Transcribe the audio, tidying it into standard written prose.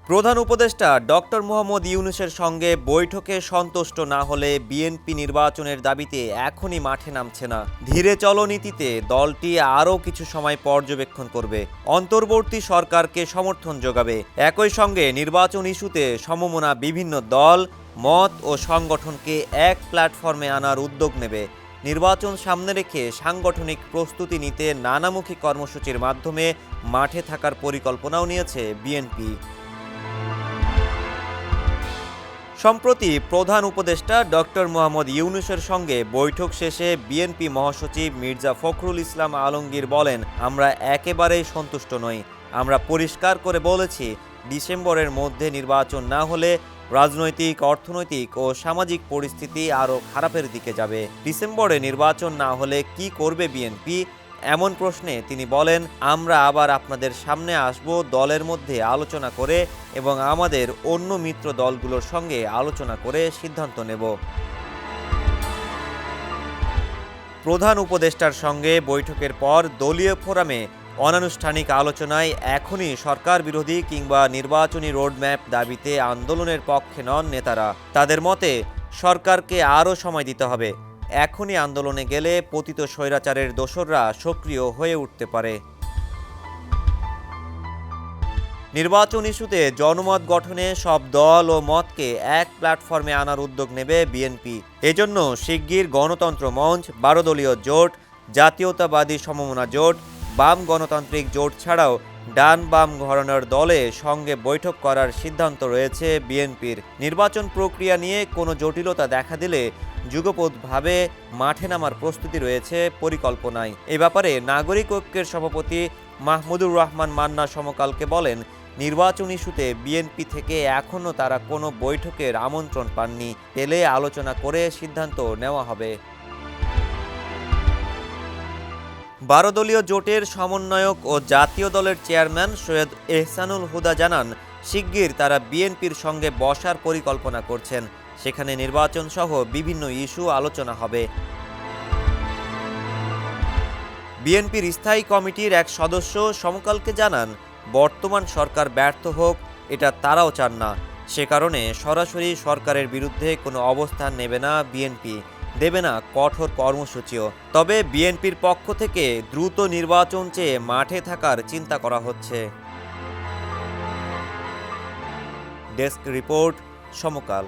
প্রধান উপদেষ্টা ডক্টর মোহাম্মদ ইউনূসের সঙ্গে বৈঠকে সন্তুষ্ট না হলে বিএনপি নির্বাচনের দাবিতে এখনই মাঠে নামছে না। ধীরে চলো নীতিতে দলটি আরও কিছু সময় পর্যবেক্ষণ করবে, অন্তর্বর্তী সরকারকে সমর্থন যোগাবে। একই সঙ্গে নির্বাচন ইস্যুতে সমমনা বিভিন্ন দল, মত ও সংগঠনকে এক প্ল্যাটফর্মে আনার উদ্যোগ নেবে। নির্বাচন সামনে রেখে সাংগঠনিক প্রস্তুতি নিতে নানামুখী কর্মসূচির মাধ্যমে মাঠে থাকার পরিকল্পনাও নিয়েছে বিএনপি। সম্প্রতি প্রধান উপদেষ্টা ডক্টর মোহাম্মদ ইউনূসের সঙ্গে বৈঠক শেষে বিএনপি মহাসচিব মির্জা ফখরুল ইসলাম আলমগীর বলেন, আমরা একেবারেই সন্তুষ্ট নই। আমরা পরিষ্কার করে বলেছি, ডিসেম্বরের মধ্যে নির্বাচন না হলে রাজনৈতিক, অর্থনৈতিক ও সামাজিক পরিস্থিতি আরও খারাপের দিকে যাবে। ডিসেম্বরে নির্বাচন না হলে কি করবে বিএনপি? এমন প্রশ্নে তিনি বলেন, আমরা আবার আপনাদের সামনে আসব দলের মধ্যে আলোচনা করে এবং আমাদের অন্য মিত্র দলগুলোর সঙ্গে আলোচনা করে সিদ্ধান্ত নেব। প্রধান উপদেষ্টার সঙ্গে বৈঠকের পর দলীয় ফোরামে অনানুষ্ঠানিক আলোচনায় এখনই সরকার বিরোধী কিংবা নির্বাচনী রোডম্যাপ দাবিতে আন্দোলনের পক্ষে নন নেতারা। তাদের মতে সরকারকে আরও সময় দিতে হবে। এখনই আন্দোলনে গেলে পতিত স্বৈরাচারের দোসররা সক্রিয় হয়ে উঠতে পারে। নির্বাচন ইস্যুতে জনমত গঠনে সব দল ও মতকে এক প্ল্যাটফর্মে আনার উদ্যোগ নেবে বিএনপি। এজন্য শিগগির গণতন্ত্র মঞ্চ, 12 দলীয় জোট, জাতীয়তাবাদী সমমনা জোট, বাম গণতান্ত্রিক জোট ছাড়াও ডান বাম ঘরানার দলে সঙ্গে বৈঠক করার সিদ্ধান্ত রয়েছে বিএনপির। নির্বাচন প্রক্রিয়া নিয়ে কোনো জটিলতা দেখা দিলে যুগপৎভাবে মাঠে নামার প্রস্তুতি রয়েছে পরিকল্পনায়। এ ব্যাপারে নাগরিক ঐক্যের সভাপতি মাহমুদুর রহমান মান্না সমকালকে বলেন, নির্বাচন ইস্যুতে বিএনপি থেকে এখনও তারা কোনো বৈঠকের আমন্ত্রণ পাননি। পেলে আলোচনা করে সিদ্ধান্ত নেওয়া হবে। 12 দলীয় জোটের সমন্বয়ক ও জাতীয় দলের চেয়ারম্যান সৈয়দ এহসানুল হুদা জানান, শিগগির তারা বিএনপির সঙ্গে বসার পরিকল্পনা করছেন। সেখানে নির্বাচন সহ বিভিন্ন ইস্যু আলোচনা হবে। বিএনপির স্থায়ী কমিটির এক সদস্য সমকালকে জানান, বর্তমান সরকার ব্যর্থ হোক এটা তারাও চান না। সে কারণে সরাসরি সরকারের বিরুদ্ধে কোনো অবস্থান নেবে না বিএনপি, দেবে না কঠোর কর্মসূচিও। তবে বিএনপির পক্ষ থেকে দ্রুত নির্বাচন চেয়ে মাঠে থাকার চিন্তা করা হচ্ছে। ডেস্ক রিপোর্ট, সমকাল।